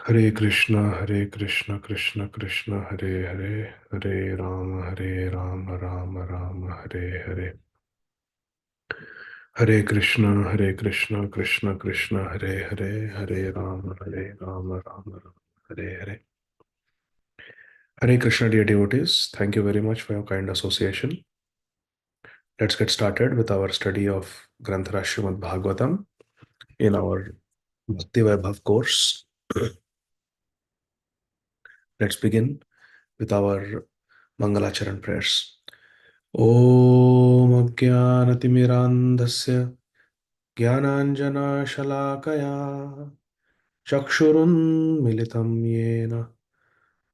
Hare Krishna, Krishna Krishna, Hare Hare, Hare Rama, Rama Rama, Hare Hare. Hare Krishna, Krishna Krishna, Hare Hare, Hare Rama, Rama Rama, Hare Hare. Hare Krishna, dear devotees, thank you very much for your kind association. Let's get started with our study of Granthara Srimad Bhagavatam in our Bhakti Vaibhava course. Let's begin with our Mangalacharan prayers. ॐ अज्ञानतिमिरान्धस्य ज्ञानाञ्जनशलाकया चक्षुरुन्मिलितं येन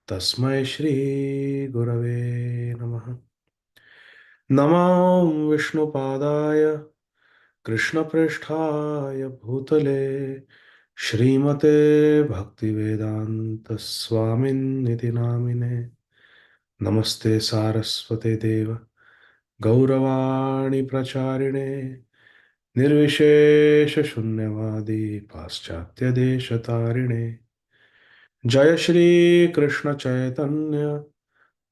तस्मै श्रीगुरवे नमः। नमो विष्णुपादाय कृष्णप्रेष्ठाय भूतले श्रीमते भक्तिवेदान्तस्वामिन्निति नामिने। नमस्ते सारस्वते देव गौरवाणी प्रचारिणे निर्विशेष शून्यवादी पाश्चात्य देश तारिणे। जय श्री कृष्ण चैतन्य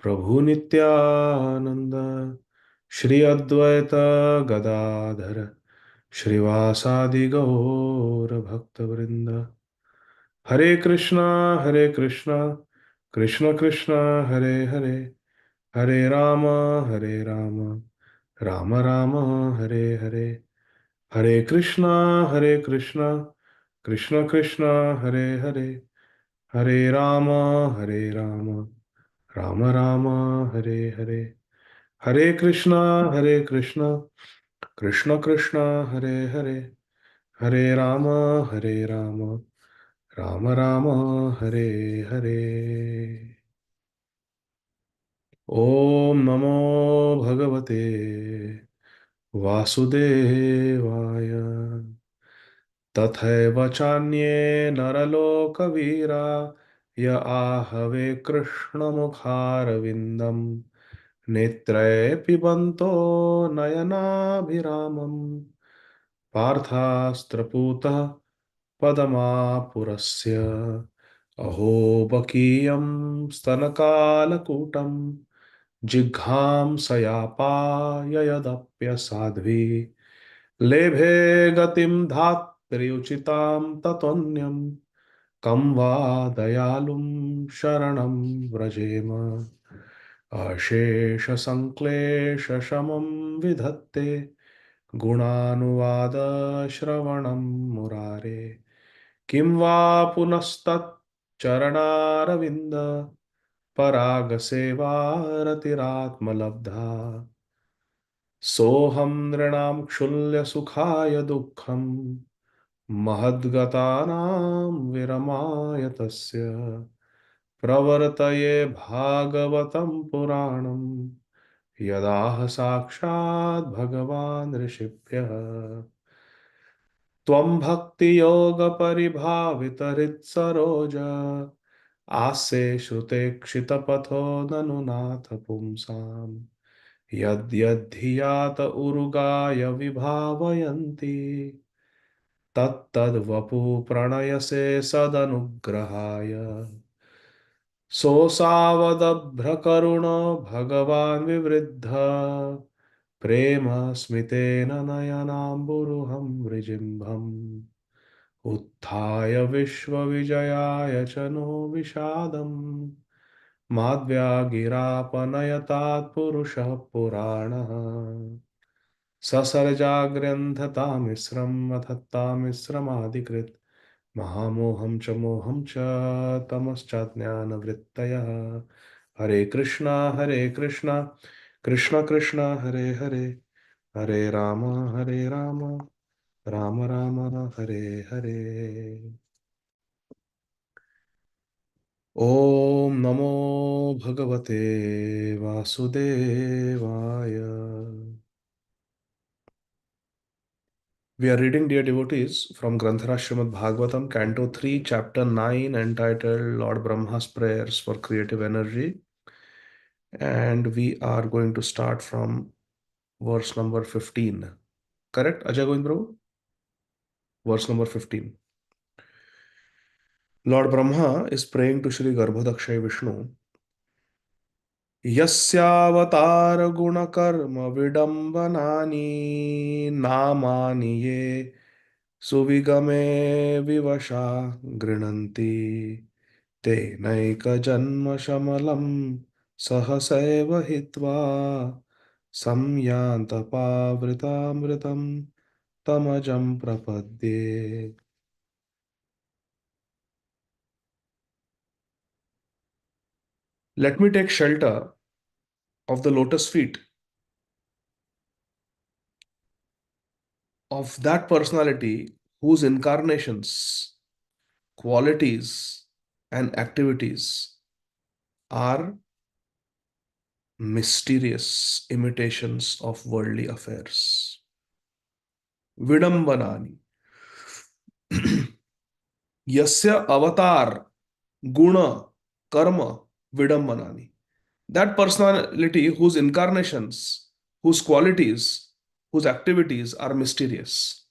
प्रभु नित्यानंद श्री अद्वैत गदाधर श्रीवासादि गौर भक्तवृंद। हरे कृष्णा कृष्ण कृष्ण हरे हरे, हरे राम राम राम हरे हरे। हरे कृष्णा कृष्ण कृष्ण हरे हरे, हरे राम राम राम हरे हरे। हरे कृष्णा कृष्ण कृष्ण हरे हरे, हरे राम राम राम हरे हरे। ओम नमो भगवते वासुदेवाय। तथैव चान्ये नरलोकवीरा य आहवे कृष्णमुखारविन्दम् नेत्रे पिबन्तो नयनाभिरामम् पार्थास्त्रपूतः पदमापुरस्य अहो बकीयं स्तनकालकूटं जिघ्रांसयापाययदप्यसाध्वी लेभे गतिं धात्र्युचितां ततोऽन्यं कं वा दयालुं शरणं व्रजेम। अशेषसङ्क्लेशशमं विधत्ते गुणानुवादश्रवणं मुरारे। किं वा पुनस्तच्चरणारविन्द परागसेवारतिरात्मलब्धा। सोऽहं नृणां क्षुल्यसुखाय दुःखं महद्गतानां विरमाय तस्य प्रवर्तये भागवतं पुराणं यदाह साक्षात् भगवान् ऋषिभ्यः। त्वं भक्तियोगपरिभावितहृत्सरोज आस्ये श्रुते क्षितपथो ननु नाथ पुंसाम्। यद्यद्धियात उरुगाय विभावयन्ति तत्तद्वपु प्रणयसे सदनुग्रहाय। सोऽसावदभ्रकरुणो भगवान् विवृद्ध प्रेम स्मितेन नयनाम्बुरुहं वृजिम्भम्। उत्थाय विश्वविजयाय च नो विषादम् माद्व्यागिरापनयतात् पुरुषः पुराणः। ससर्जाग्र्यन्धतामिस्रम् अथत्तामिस्रमादिकृत् महामोहं च मोहं च तमश्चाज्ञानवृत्तयः। हरे कृष्णा कृष्ण कृष्ण हरे हरे, हरे राम राम राम हरे हरे। ओम नमो भगवते वासुदेवाय। We are reading, dear devotees, from Granthara Srimad Bhagavatam, Canto 3, Chapter 9, entitled Lord Brahma's Prayers for Creative Energy. And we are going to start from verse number 15. Correct, Ajay Govind Prabhu? Verse number 15. Lord Brahma is praying to Shri Garbhodakshay Vishnu. यस्यावतार गुण कर्म विडम्बनानि नामानि ये सुविगमे विवशा गृह्णन्ति तेनैकजन्मशमलं सहसैव हित्वा संयान्तपावृतामृतं तमजं प्रपद्ये. Let me take shelter of the lotus feet of that personality whose incarnations, qualities, and activities are mysterious imitations of worldly affairs. Vidambanani. Yasya avatar guna karma vidambanani. That personality whose incarnations, whose qualities, whose activities are mysterious.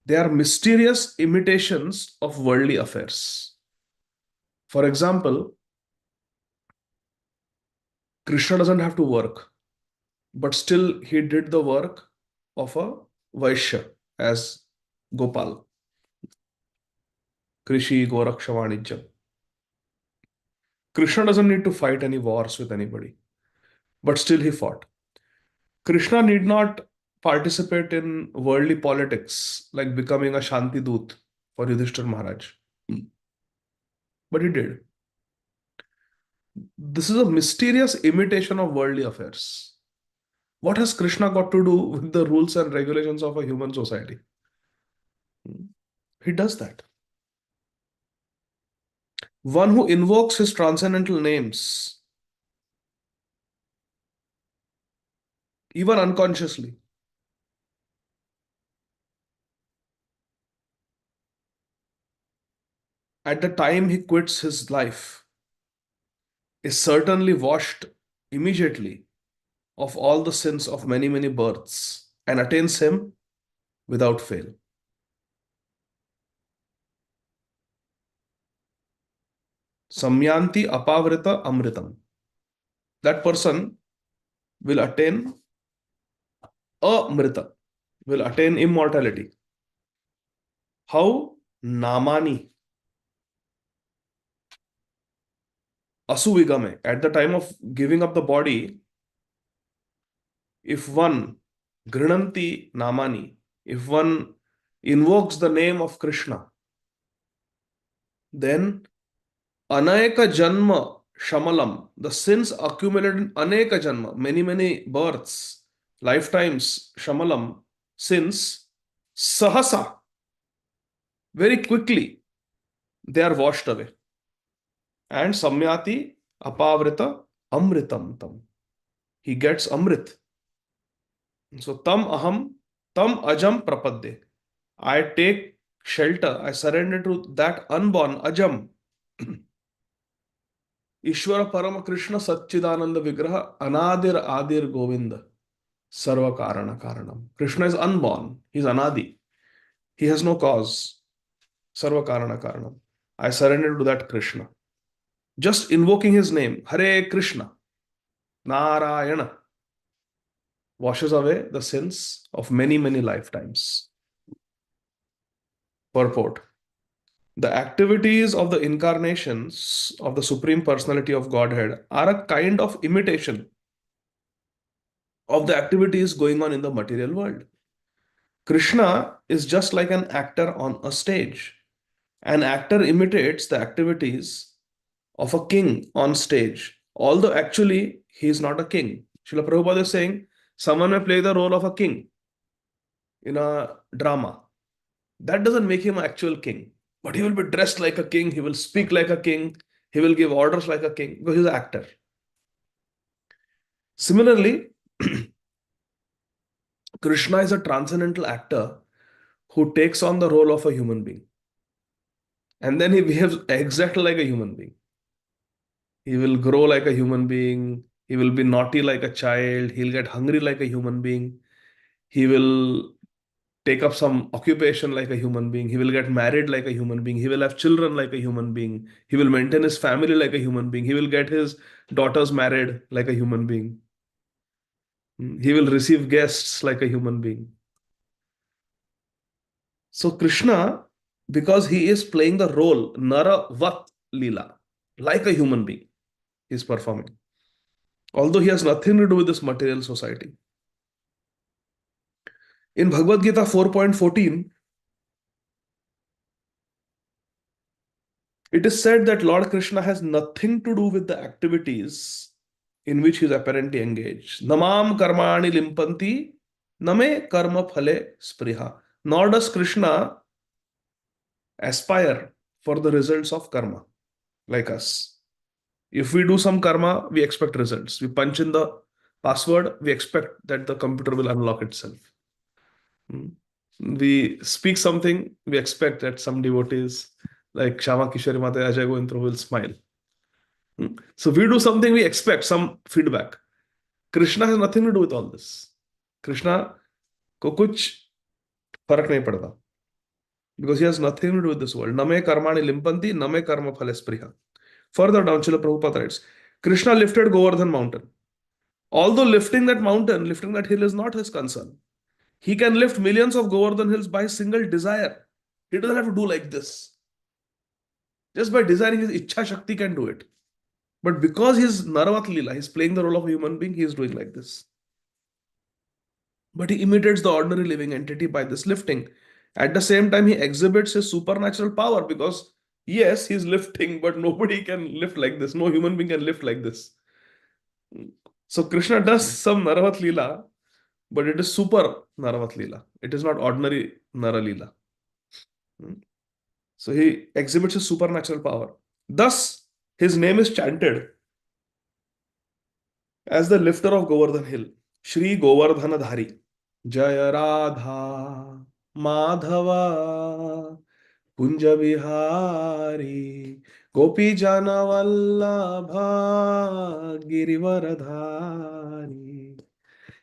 They are mysterious imitations of worldly affairs. For example, Krishna doesn't have to work, but still he did the work of a Vaishya as Gopal. Krishi Goraksha Vanijjam. Krishna doesn't need to fight any wars with anybody, but still he fought. Krishna need not participate in worldly politics like becoming a Shanti Doot for Yudhishthir Maharaj, but he did. This is a mysterious imitation of worldly affairs. What has Krishna got to do with the rules and regulations of a human society? He does that. One who invokes his transcendental names, even unconsciously, at the time he quits his life, is certainly washed immediately of all the sins of many, many births and attains him without fail. Samyanti apavrita amritam. That person will attain amrita, will attain immortality. How? Namani. Asuvigame. At the time of giving up the body, if one grinanti namani, if one invokes the name of Krishna, then aneka janma shamalam, the sins accumulated in aneka janma, many, many births, lifetimes, shamalam, sins, sahasa, very quickly, they are washed away. And samyati apavrita amritam tam. He gets amrit. So tam aham, tam ajam prapadde. I take shelter, I surrender to that unborn ajam. Ishvara Parama Krishna Satchidananda Vigraha Anadir Adir Govinda Sarva Karana Karanam. Krishna is unborn. He is Anadi. He has no cause. Sarva Karana Karanam. I surrender to that Krishna. Just invoking his name, Hare Krishna, Narayana, washes away the sins of many, many lifetimes. Purport. The activities of the incarnations of the Supreme Personality of Godhead are a kind of imitation of the activities going on in the material world. Krishna is just like an actor on a stage. An actor imitates the activities of a king on stage, although actually he is not a king. Srila Prabhupada is saying someone may play the role of a king in a drama. That doesn't make him an actual king. But he will be dressed like a king, he will speak like a king, he will give orders like a king, because he's an actor. Similarly, Krishna is a transcendental actor who takes on the role of a human being. And then he behaves exactly like a human being. He will grow like a human being. He will be naughty like a child. He'll get hungry like a human being. He will take up some occupation like a human being. He will get married like a human being. He will have children like a human being. He will maintain his family like a human being. He will get his daughters married like a human being. He will receive guests like a human being. So Krishna, because he is playing the role Naravat Leela, like a human being, he is performing. Although he has nothing to do with this material society. In Bhagavad Gita 4.14, it is said that Lord Krishna has nothing to do with the activities in which he is apparently engaged. Namam karmani limpanti, name karma phale spriha. Nor does Krishna aspire for the results of karma like us. If we do some karma, we expect results. We punch in the password, we expect that the computer will unlock itself. Hmm. We speak something, we expect that some devotees like Shama Kishori Mata Ajay Gointro will smile. So we do something, we expect some feedback. Krishna has nothing to do with all this. Krishna को कुछ फर्क नहीं पड़ता because he has nothing to do with this world. Name karmani limpanti, name karma phale spriha. Further down, Srila Prabhupada writes, Krishna lifted Govardhan mountain. Although lifting that mountain, lifting that hill is not his concern. He can lift millions of Govardhan hills by single desire. He doesn't have to do like this. Just by desiring, his Ichha Shakti can do it. But because he's Naravat Leela, he's playing the role of a human being, he is doing like this. But he imitates the ordinary living entity by this lifting. At the same time, he exhibits his supernatural power because, yes, he's lifting, but nobody can lift like this. No human being can lift like this. So Krishna does some Naravat Leela, but it is super Naravat Leela. It is not ordinary Nara Leela. So he exhibits his supernatural power. Thus, his name is chanted as the lifter of Govardhan Hill, Shri Govardhanadhari. Jaya Radha Madhava Kunja Bihari Gopi Jana Vallabha Girivaradhari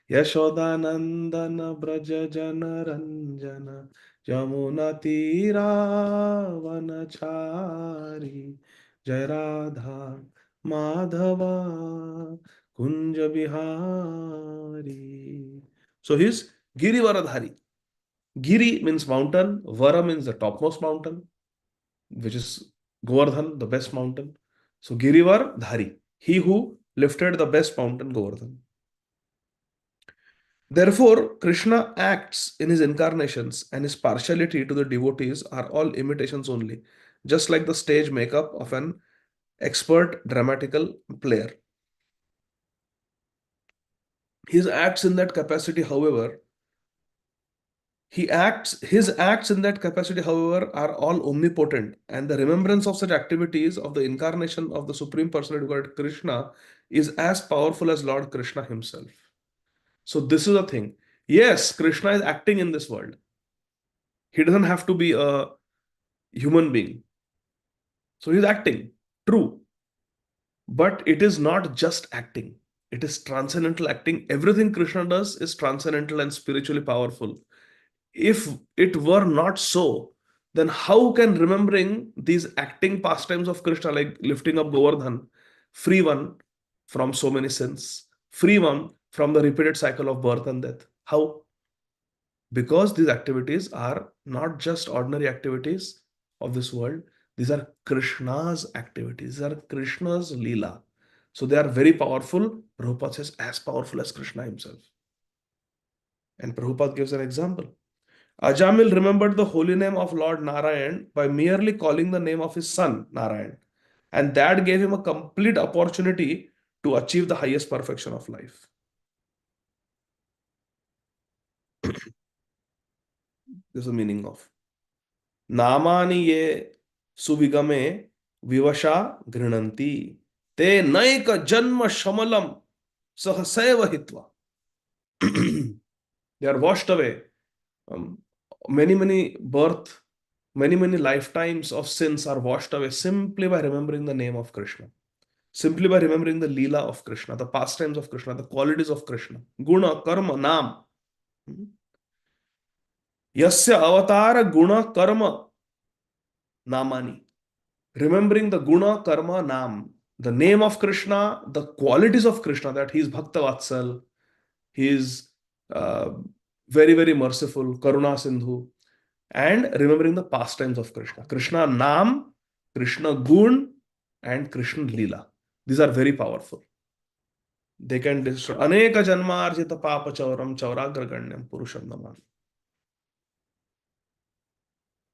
Yashodanandana Braja Jana Ranjana Jamuna Tira Vanachari Jai Radha Madhava Kunja Bihari. So he's Girivaradhari. Giri means mountain, Vara means the topmost mountain, which is Govardhan, the best mountain. So Girivar he who lifted the best mountain, Govardhan. Therefore, Krishna acts in his incarnations and his partiality to the devotees are all imitations only, just like the stage makeup of an expert dramatical player. His acts in that capacity, however, his acts in that capacity, however, are all omnipotent, and the remembrance of such activities of the incarnation of the Supreme Personality of God, Krishna, is as powerful as Lord Krishna himself. So this is a thing. Yes, Krishna is acting in this world. He doesn't have to be a human being. So he's acting, true. But it is not just acting. It is transcendental acting. Everything Krishna does is transcendental and spiritually powerful. If it were not so, then how can remembering these acting pastimes of Krishna, like lifting up Govardhan, free one from so many sins, free one from the repeated cycle of birth and death? How? Because these activities are not just ordinary activities of this world, these are Krishna's activities, these are Krishna's Leela. So they are very powerful. Prabhupada says, as powerful as Krishna himself. And Prabhupada gives an example. Ajamil remembered the holy name of Lord Narayan by merely calling the name of his son Narayan. And that gave him a complete opportunity to achieve the highest perfection of life. This is the meaning of Namani ye suvigame vivasha grinanti te naika janma shamalam sahasaiva hitva. They are washed away. Many lifetimes of sins are washed away simply by remembering the name of Krishna. Simply by remembering the Leela of Krishna, the pastimes of Krishna, the qualities of Krishna. Guna, Karma, Nam. Yasya avatar guna karma namani. Remembering the guna karma nam, the name of Krishna, the qualities of Krishna, that he is Bhakta Vatsal, he is uh, very, very merciful, Karuna Sindhu, and remembering the pastimes of Krishna. Krishna Nam, Krishna Gun, and Krishna Leela. These are very powerful. They can destroy Aneka Janmarjita Papa Chauram Chauragraganyam Purusham Naman.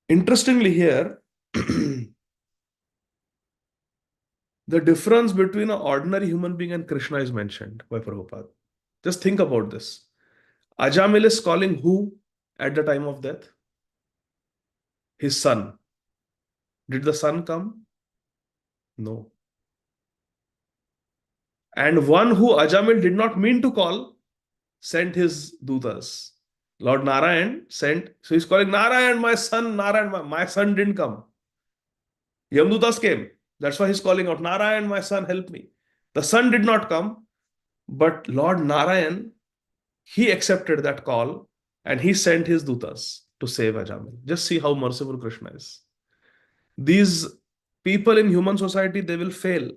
Interestingly, here, the difference between an ordinary human being and Krishna is mentioned by Prabhupada. Just think about this. Ajamil is calling who at the time of death? His son. Did the son come? No. And one who Ajamil did not mean to call sent his dutas. Lord Narayan sent, so he's calling Narayan, my son, Narayan, my son didn't come. Yamdutas came. That's why he's calling out, Narayan, my son, help me. The son did not come, but Lord Narayan, he accepted that call and he sent his dutas to save Ajamil. Just see how merciful Krishna is. These people in human society, they will fail.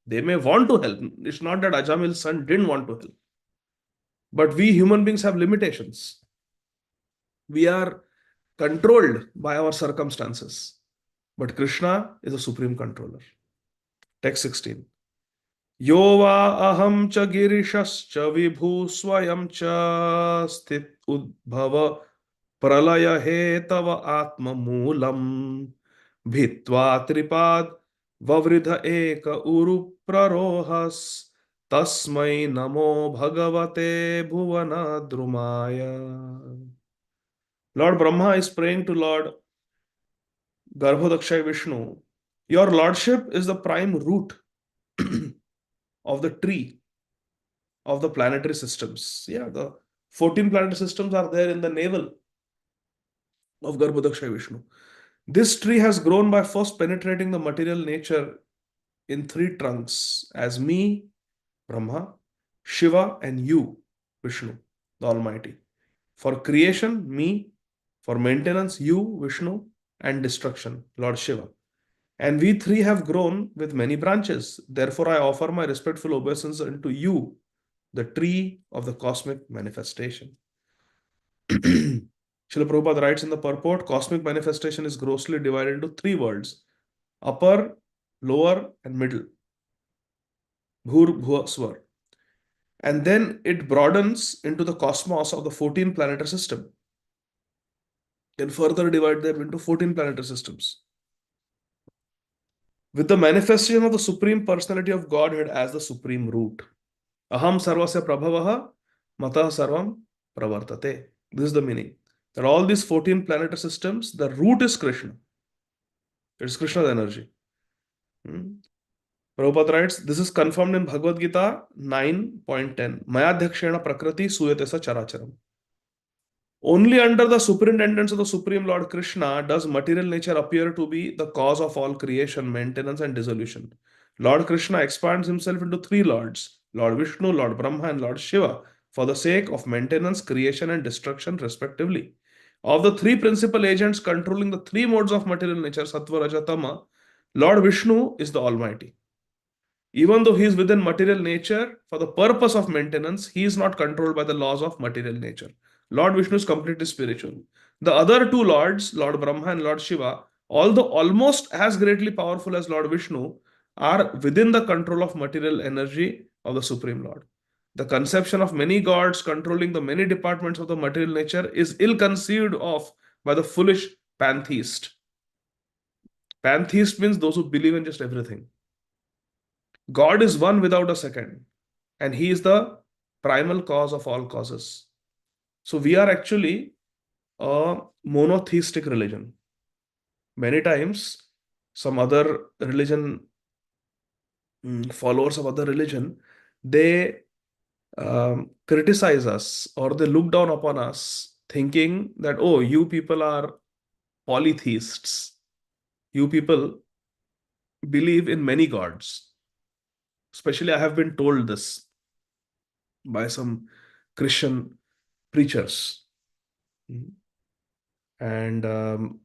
They may want to help. It's not that Ajamil's son didn't want to help. But we human beings have limitations. We are controlled by our circumstances. But Krishna is a supreme controller. Text 16. Yo va aham cha girishascha vibhu swayam cha sthit udbhava pralaya hetava atma moolam bhitva tripad vavridha eka uru prarohas tasmai namo bhagavate bhuvana drumaya. Lord Brahma is praying to Lord Garbhodakshay Vishnu. Your lordship is the prime root of the tree of the planetary systems. Yeah, the 14 planetary systems are there in the navel of Garbhodakshay Vishnu. This tree has grown by first penetrating the material nature in three trunks as me, Brahma, Shiva, and you, Vishnu, the Almighty. For creation, me. For maintenance, you, Vishnu, and destruction, Lord Shiva. And we three have grown with many branches. Therefore, I offer my respectful obeisance unto you, the tree of the cosmic manifestation. Srila Prabhupada writes in the purport, cosmic manifestation is grossly divided into three worlds: upper, lower, and middle. Bhur, Bhuva, Swar. And then it broadens into the cosmos of the 14 planetary system. Then further divide them into 14 planetary systems. With the manifestation of the Supreme Personality of Godhead as the supreme root. Aham sarvasya prabhavaha matah sarvam pravartate. This is the meaning. That all these 14 planetary systems, the root is Krishna. It's Krishna's energy. Prabhupada writes, this is confirmed in Bhagavad Gita 9.10. Mayadhyakshena prakriti suyate sa characharam. Only under the superintendence of the Supreme Lord Krishna does material nature appear to be the cause of all creation, maintenance, and dissolution. Lord Krishna expands himself into three lords, Lord Vishnu, Lord Brahma, and Lord Shiva, for the sake of maintenance, creation, and destruction, respectively. Of the three principal agents controlling the three modes of material nature, Sattva, Raja, Tama, Lord Vishnu is the Almighty. Even though he is within material nature, for the purpose of maintenance, he is not controlled by the laws of material nature. Lord Vishnu is completely spiritual. The other two lords, Lord Brahma and Lord Shiva, although almost as greatly powerful as Lord Vishnu, are within the control of material energy of the Supreme Lord. The conception of many gods controlling the many departments of the material nature is ill conceived of by the foolish pantheist. Pantheist means those who believe in just everything. God is one without a second, and he is the primal cause of all causes. So we are actually a monotheistic religion. Many times, some other religion, followers of other religion, they criticize us or they look down upon us thinking that, oh, you people are polytheists. You people believe in many gods. Especially, I have been told this by some Christian preachers. Mm. And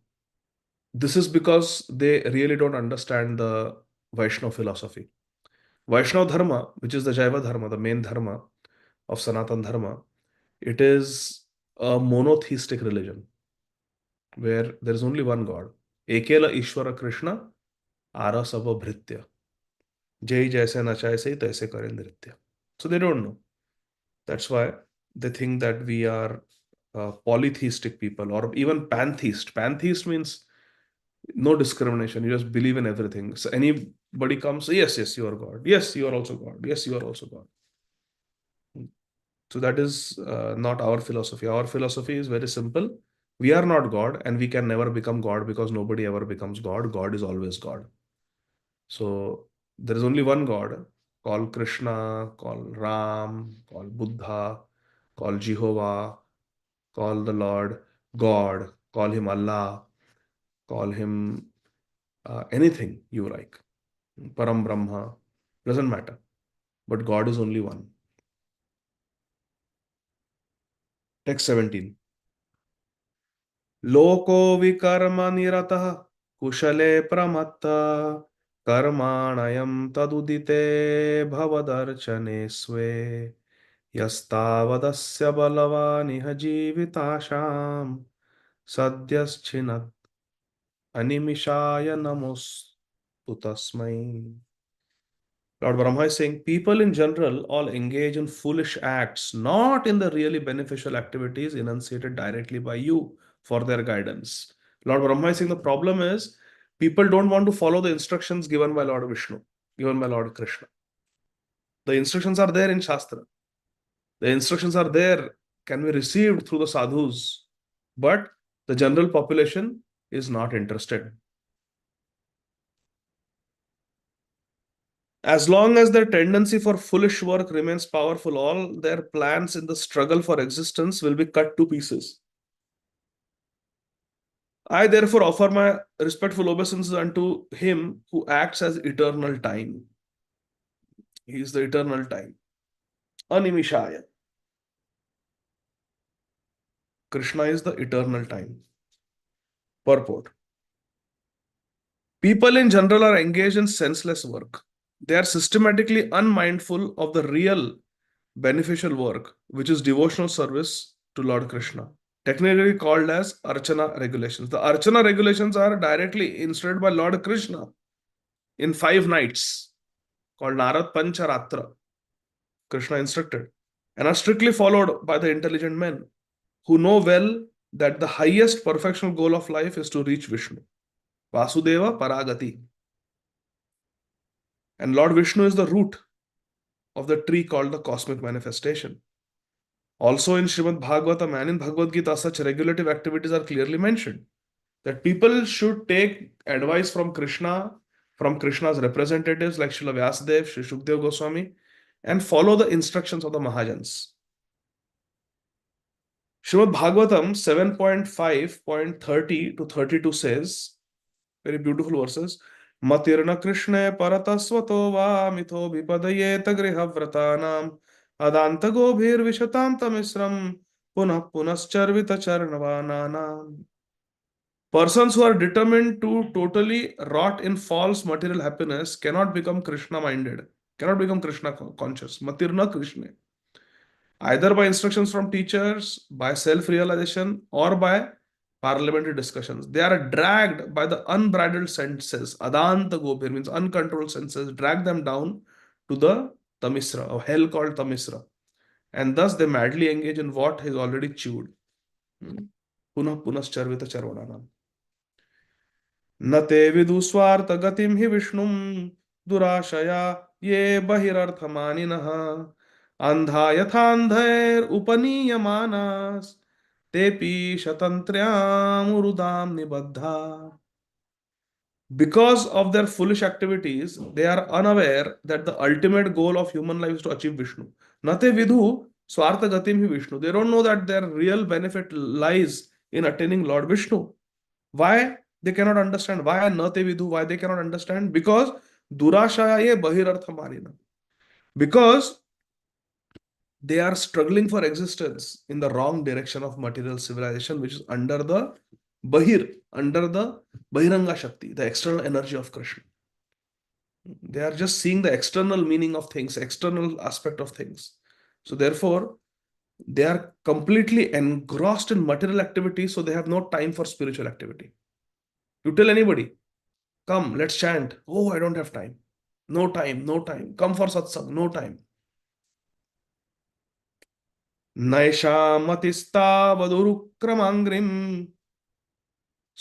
this is because they really don't understand the Vaishnava philosophy. Vaishnava Dharma, which is the Jaiva Dharma, the main Dharma of Sanatan Dharma, it is a monotheistic religion where there is only one God. Ekela Ishvara Krishna Ara Sava Bhritya. Jai Jaise Nachaye Se Taise Kare Nritya. So they don't know. That's why they think that we are polytheistic people or even pantheist. Pantheist means no discrimination. You just believe in everything. So anybody comes, yes, yes, you are God. Yes, you are also God. Yes, you are also God. So that is not our philosophy. Our philosophy is very simple. We are not God and we can never become God because nobody ever becomes God. God is always God. So there is only one God called Krishna, called Ram, called Buddha, called Jehovah, call the Lord God, call him Allah, call him anything you like. Param Brahma, doesn't matter. But God is only one. Text 17. Loko vikarma niratah kushale pramatta कर्माणयं तदुदिते भवदर्चने स्वे यस्तावदस्य बलवानिह जीविताशां सद्यश्चिनत् अनिमिषाय नमोस्तु तस्मै. Lord Brahma is saying people in general all engage in foolish acts, not in the really beneficial activities enunciated directly by you for their guidance. Lord Brahma is saying the problem is people don't want to follow the instructions given by Lord Vishnu, given by Lord Krishna. The instructions are there in Shastra. The instructions are there, can be received through the sadhus, but the general population is not interested. As long as their tendency for foolish work remains powerful, all their plans in the struggle for existence will be cut to pieces. I therefore offer my respectful obeisances unto him who acts as eternal time. He is the eternal time. Animishaya. Krishna is the eternal time. Purport. People in general are engaged in senseless work. They are systematically unmindful of the real beneficial work, which is devotional service to Lord Krishna, technically called as Archana regulations. The Archana regulations are directly instructed by Lord Krishna in 5 nights called Narad Pancharatra. Krishna instructed and are strictly followed by the intelligent men who know well that the highest perfectional goal of life is to reach Vishnu. Vasudeva Paragati. And Lord Vishnu is the root of the tree called the cosmic manifestation. Also in Srimad Bhagavatam and in Bhagavad Gita, such regulative activities are clearly mentioned. That people should take advice from Krishna, from Krishna's representatives like Srila Vyasadeva, Sri Shukdev Goswami, and follow the instructions of the Mahajans. Srimad Bhagavatam 7.5.30 to 32 says, very beautiful verses, Matirna Krishna Paratasvato va mitho vipadayeta grihavratanam adantago bhir vishatam tamisram punah punascharvita charnavananam. Persons who are determined to totally rot in false material happiness cannot become Krishna minded, cannot become Krishna conscious. Matirna Krishna. Either by instructions from teachers, by self realization, or by parliamentary discussions. They are dragged by the unbridled senses. Adanta Gobhir means uncontrolled senses, drag them down to the Tamisra, or hell called Tamisra. And thus they madly engage in what is already chewed. Punah punascharvita charvananam. न ते विदुस्वार्थ गतिम हि विष्णुम दुराशया ये बहिरर्थमानिनः अंधा यथांधैर उपनीयमानास् तेपि शतंत्र्यामुरुदाम निबद्धा. Because of their foolish activities, they are unaware that the ultimate goal of human life is to achieve Vishnu. Nate vidhu swartha gatim hi Vishnu. They don't know that their real benefit lies in attaining Lord Vishnu. Why they cannot understand? Why nate vidhu? Why they cannot understand? Because durashaya ye bahirartha marina. Because They are struggling for existence in the wrong direction of material civilization, which is under the under the Bahiranga Shakti, the external energy of Krishna. They are just seeing the external meaning of things, external aspect of things. So therefore, they are completely engrossed in material activity, so they have no time for spiritual activity. You tell anybody, come, let's chant. Oh, I don't have time. No time, no time. Come for satsang, no time. नैषामतिस्तावदुरुक्रमाङ्घ्रिं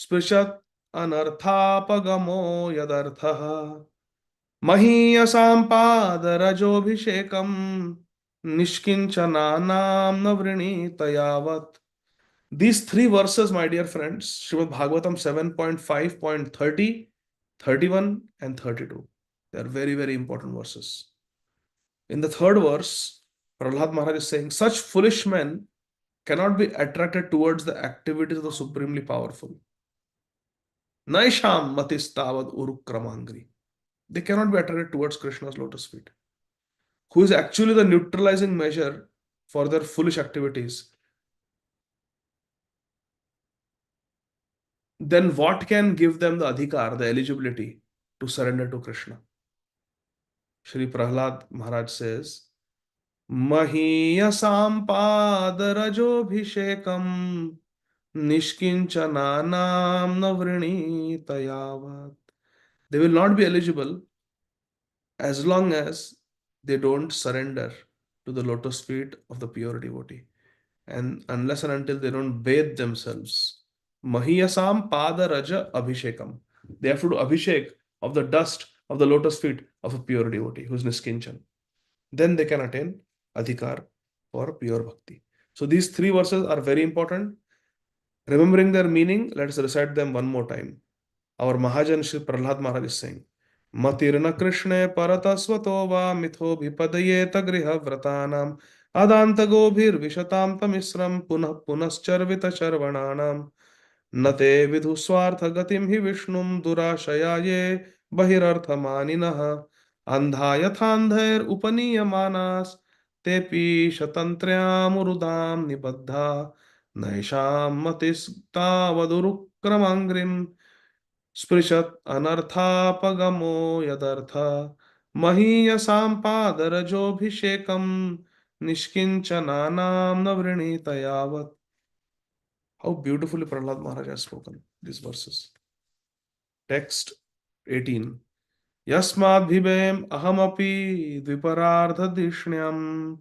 स्पृशत् अनर्थापगमो यदर्थः महीयसां पादरजोऽभिषेकं निष्किञ्चनानां न वृणीत यावत्. These three verses, my dear friends, Srimad Bhagavatam 7.5.30, 31, and 32. They are very, very important verses. In the third verse, Prahlad Maharaj is saying, such foolish men cannot be attracted towards the activities of the supremely powerful. Naisham matistavad urukramangri. They cannot be attracted towards Krishna's lotus feet, who is actually the neutralizing measure for their foolish activities. Then what can give them the adhikar, the eligibility to surrender to Krishna? Shri Prahlad Maharaj says, Mahiyasam padarajobhishekam nishkinchananam navrinitayavat. They will not be eligible as long as they don't surrender to the lotus feet of the pure devotee. And unless and until they don't bathe themselves. Mahiyasam pada raja abhishekam. They have to do abhishek of the dust of the lotus feet of a pure devotee who is niskinchan. Then they can attain adhikar for pure bhakti. So these three verses are very important. Remembering their meaning, let us recite them one more time. Our Mahajan Shri Prahlad Maharaj is saying, Matirna Krishna paratasvato va mitho bhipadayeta griha vratanam adanta gobhir vishatam tamisram punah punascharvita charvananam nate vidhu swartha gatim hi vishnum durashayaye bahirarthamaninaha andha yathandhair upaniyamanas tepi shatantrayam nibaddha naisham matis tavadurukramangrim स्पृशत् अनर्थापगमो यदर्थ महीयसां पादरजोऽभिषेकं निष्किञ्चनानां न वृणीत यावत्. How beautifully Prahlad Maharaj has spoken these verses. Text 18. Yasmadbhivem ahamapi dviparardhadishyam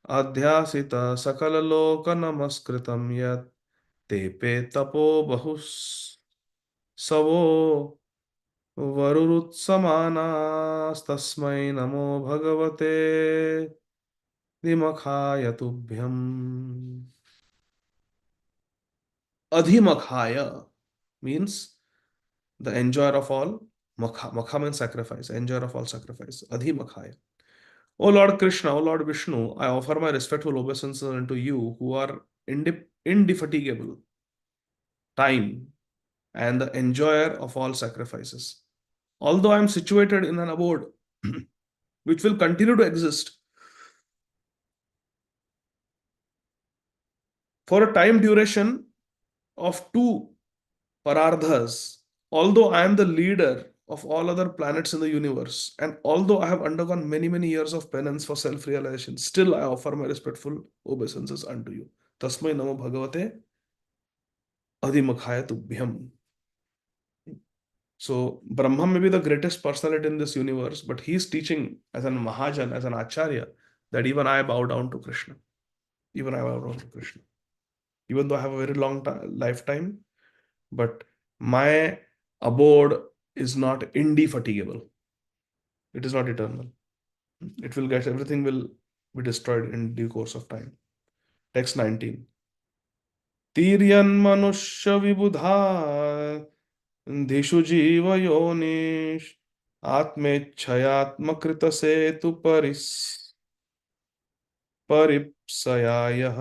adhyasita sakalaloka namaskritam yat tepe tapo bahus savo वरुरुत्समानास्तस्मै नमो भगवते दिमखाय तुभ्यम्. Adhimakhaya means the enjoyer of all. Makha means sacrifice, enjoyer of all sacrifice. Adhimakhaya. O Lord Krishna, O Lord Vishnu, I offer my respectful obeisances unto you who are indefatigable, time, and the enjoyer of all sacrifices. Although I am situated in an abode which will continue to exist for a time duration of two parardhas, although I am the leader of all other planets in the universe, and although I have undergone many, many years of penance for self-realization, still I offer my respectful obeisances unto you. Tasmai namo bhagavate adhimakhaya tubhyam. So Brahma may be the greatest personality in this universe, but he is teaching as an Mahajan, as an Acharya, that even I bow down to Krishna. Even I bow down to Krishna. Even though I have a very long lifetime, but my abode is not indefatigable. It is not eternal. It will get, everything will be destroyed in due course of time. Text 19. Tiryan manusya vibudha Dhishu jiva yonish Atmechayatmakrita setu paripsayayah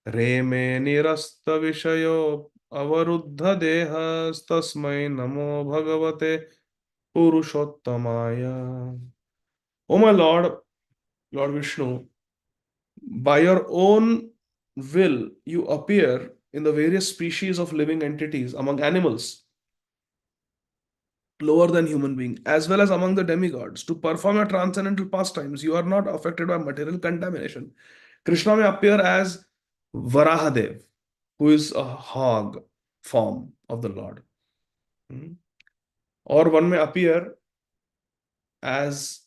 Reme nirasta vishayo avaruddha dehas tasmai namo bhagavate purushottamaya. O my Lord, Lord Vishnu, By your own will, you appear in the various species of living entities among animals, lower than human being, as well as among the demigods. To perform your transcendental pastimes, you are not affected by material contamination. Krishna may appear as Varahadev, who is a hog form of the Lord. Hmm. Or one may appear as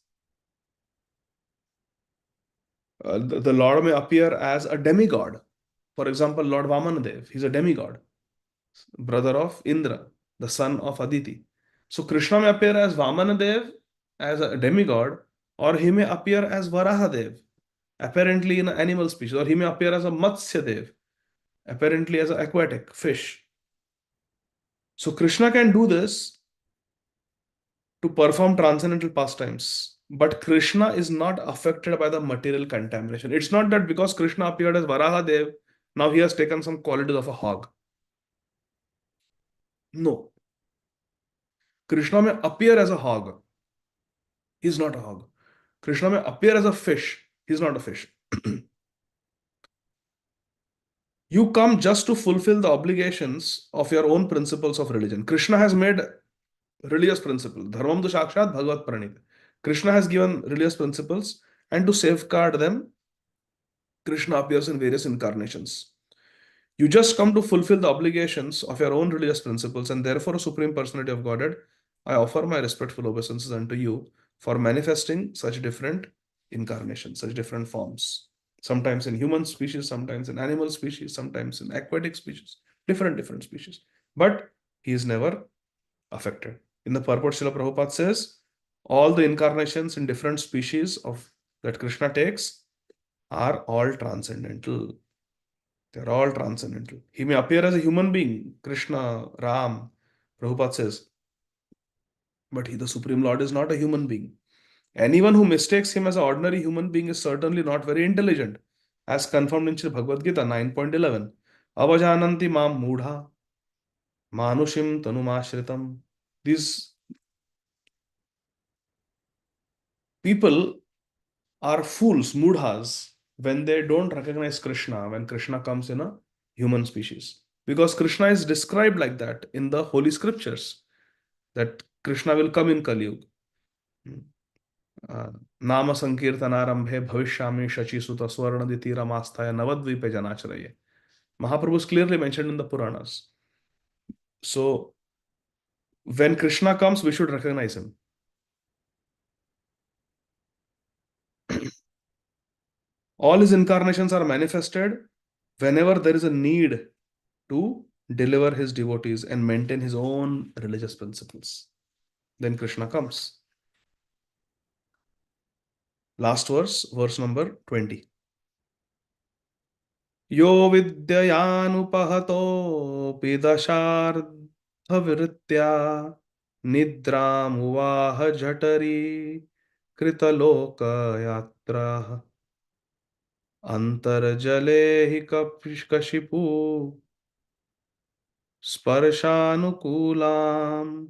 the Lord may appear as a demigod. For example, Lord Vamanadev, he's a demigod, brother of Indra, the son of Aditi. So Krishna may appear as Vamanadev, as a demigod, or he may appear as Varahadev, apparently in an animal species, or he may appear as a Matsyadev, apparently as an aquatic fish. So Krishna can do this to perform transcendental pastimes. But Krishna is not affected by the material contamination. It's not that because Krishna appeared as Varahadev, now he has taken some qualities of a hog. No. Krishna may appear as a hog. He's not a hog. Krishna may appear as a fish. He's not a fish. You come just to fulfill the obligations of your own principles of religion. Krishna has made religious principles. Dharmam tu sakshat bhagavat pranit. Krishna has given religious principles, and to safeguard them, Krishna appears in various incarnations. You just come to fulfill the obligations of your own religious principles, and therefore, Supreme Personality of Godhead, I offer my respectful obeisances unto you for manifesting such different incarnations, such different forms. Sometimes in human species, sometimes in animal species, sometimes in aquatic species, different species. But he is never affected. In the purport, Srila Prabhupada says, all the incarnations in different species of that Krishna takes are all transcendental. They're all transcendental. He may appear as a human being, Krishna, Ram, Prabhupada says, but he, the Supreme Lord, is not a human being. Anyone who mistakes him as an ordinary human being is certainly not very intelligent, as confirmed in Sri Bhagavad Gita 9.11. Avajananti mam mudha, manushim tanumashritam. These people are fools, mudhas, when they don't recognize Krishna, when Krishna comes in a human species. Because Krishna is described like that in the holy scriptures, that Krishna will come in Kali Yuga. Nama Sankirtanarambhe Bhavishyami Shachi Suta Swarnaditi Ramastaya Navadvipe Janacharaye. Mahaprabhu is clearly mentioned in the Puranas. So, when Krishna comes, we should recognize him. All his incarnations are manifested whenever there is a need to deliver his devotees and maintain his own religious principles. Then Krishna comes. Last verse number 20. Yo vidyayanupahatopi dasharthaviritya nidramuvaha jhatari kritalokayatra antarjale hi kashipu sparshanukulam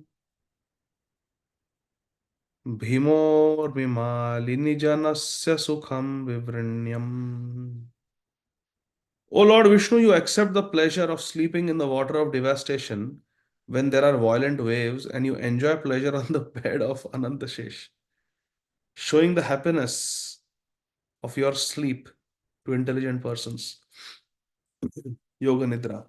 भीमोर्मिमालिनि janasya sukham vivrinyam. O Lord Vishnu, you accept the pleasure of sleeping in the water of devastation when there are violent waves, and you enjoy pleasure on the bed of Anantashesh, showing the happiness of your sleep to intelligent persons. Yoga Nidra.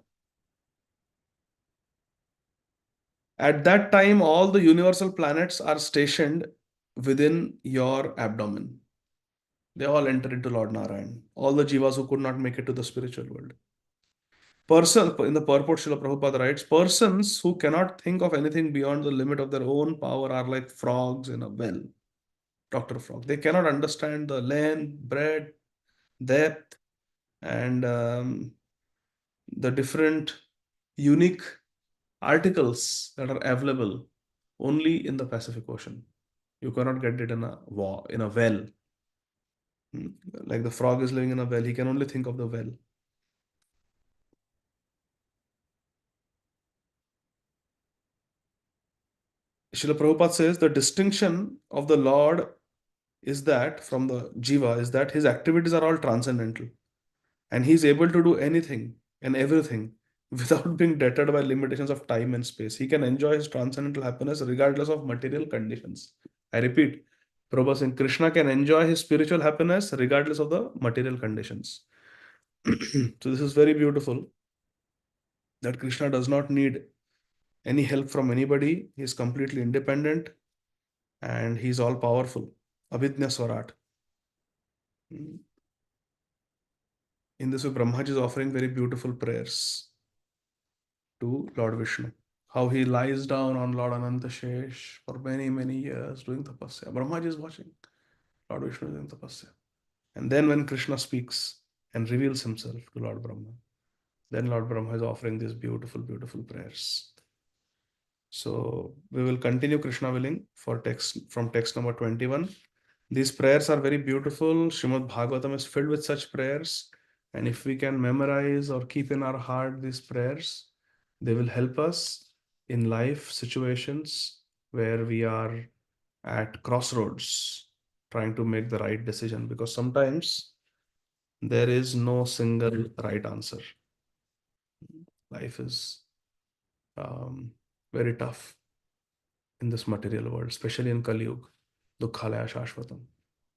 At that time, all the universal planets are stationed within your abdomen. They all enter into Lord Narayan. All the jivas who could not make it to the spiritual world. In the purport, Srila Prabhupada writes, persons who cannot think of anything beyond the limit of their own power are like frogs in a well. Dr. Frog. They cannot understand the length, breadth, depth, and the different unique articles that are available only in the Pacific Ocean. You cannot get it in a well. Like the frog is living in a well, he can only think of the well. Srila Prabhupada says the distinction of the Lord is that from the Jiva is that his activities are all transcendental, and he's able to do anything and everything without being deterred by limitations of time and space. He can enjoy his transcendental happiness regardless of material conditions. I repeat, Prabhupada saying Krishna can enjoy his spiritual happiness regardless of the material conditions. So this is very beautiful that Krishna does not need any help from anybody. He is completely independent and he's all powerful. Abhidnya Swarat. In this way, Brahmaji is offering very beautiful prayers to Lord Vishnu. How he lies down on Lord Anantashesh for many, many years doing tapasya. Brahmaji is watching. Lord Vishnu is doing tapasya. And then when Krishna speaks and reveals himself to Lord Brahma, then Lord Brahma is offering these beautiful, beautiful prayers. So we will continue Krishna willing for text from text number 21. These prayers are very beautiful. Srimad Bhagavatam is filled with such prayers. And if we can memorize or keep in our heart these prayers, they will help us in life situations where we are at crossroads trying to make the right decision, because sometimes there is no single right answer. Life is very tough in this material world, especially in Kali Yuga, Dukkhalaya Shashvatam.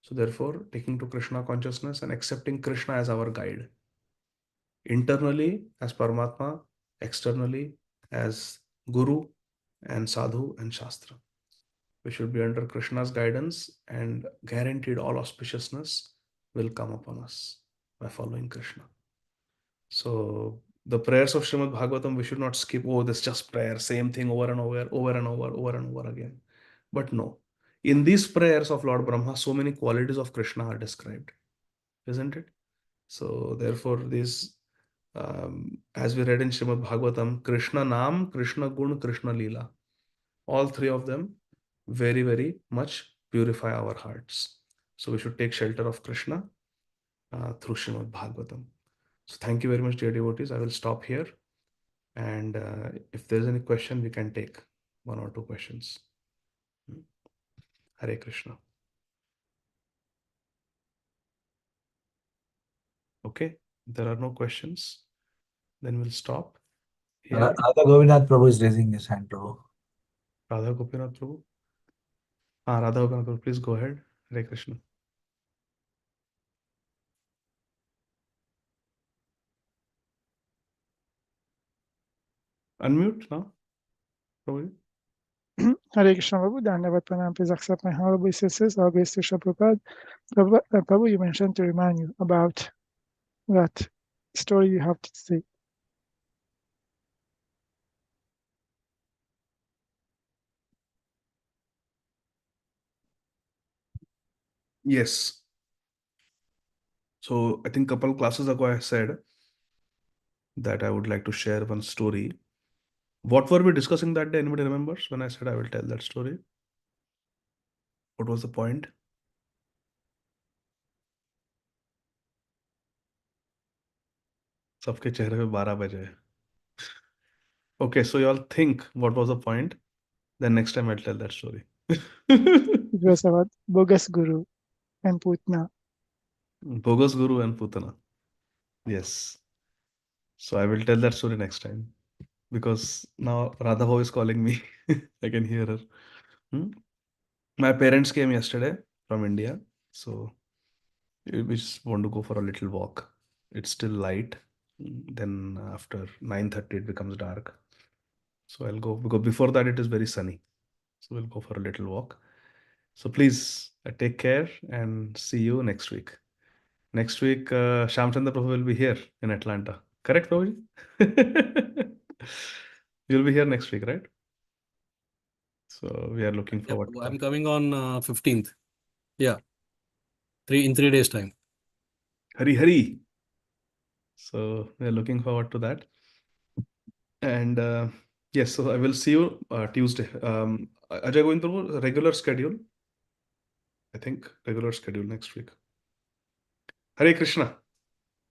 So therefore, taking to Krishna consciousness and accepting Krishna as our guide. Internally as Paramatma, externally as Guru and Sadhu and Shastra. We should be under Krishna's guidance, and guaranteed all auspiciousness will come upon us by following Krishna. So the prayers of Srimad Bhagavatam, we should not skip, oh, this just prayer, same thing over and over, over and over, over and over again. But no, in these prayers of Lord Brahma, so many qualities of Krishna are described, isn't it? So therefore, this, as we read in Srimad Bhagavatam, Krishna Nam, Krishna Gun, Krishna Leela, all three of them very, very much purify our hearts. So we should take shelter of Krishna through Srimad Bhagavatam. So thank you very much, dear devotees. I will stop here. And if there's any question, we can take one or two questions. Hare Krishna. Okay, there are no questions. Then we'll stop here. Radha Govinath Prabhu is raising his hand, Prabhu. Radha Gopinath Prabhu. Radha Gopinath Prabhu, please go ahead. Hare Krishna. Unmute now, Prabhu. Hare Krishna Prabhu, Dhanyavad Pranam, please accept my humble obeisances. All grace to Shri Prabhupada. Prabhu, you mentioned to remind you about that story you have to say. Yes. So I think a couple classes ago I said that I would like to share one story. What were we discussing that day? Anybody remembers when I said I will tell that story? What was the point? सबके चेहरे पे 12 बजे. Okay, so you all think what was the point? Then next time I'll tell that story. It was about bogus guru and Putna. Bogus Guru and Putana. Yes. So I will tell that story next time, because now Radha Bhau is calling me. I can hear her. My parents came yesterday from India, so we just want to go for a little walk. It's still light. Then after 9:30 it becomes dark. So I'll go, because before that it is very sunny. So we'll go for a little walk. So please take care and see you next week. Next week, Shamchandra Prabhu will be here in Atlanta. Correct, Prabhuji? You'll be here next week, right? So we are looking forward to I'm that. coming on 15th. Yeah. In 3 days' time. Hari Hari. So we are looking forward to that. And yes, so I will see you Tuesday. Ajay Govind Prabhu, regular schedule. I think regular schedule next week. Hare Krishna.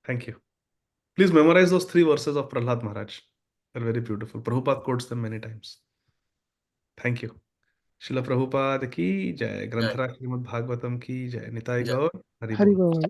Thank you. Please memorize those 3 verses of Prahlad Maharaj. They're very beautiful. Prabhupada quotes them many times. Thank you. शिला प्रभुपाद की जय। ग्रंथराज श्रीमद् भागवतम की जय। निताई जय। गौर Hari Hari बोल। Bol.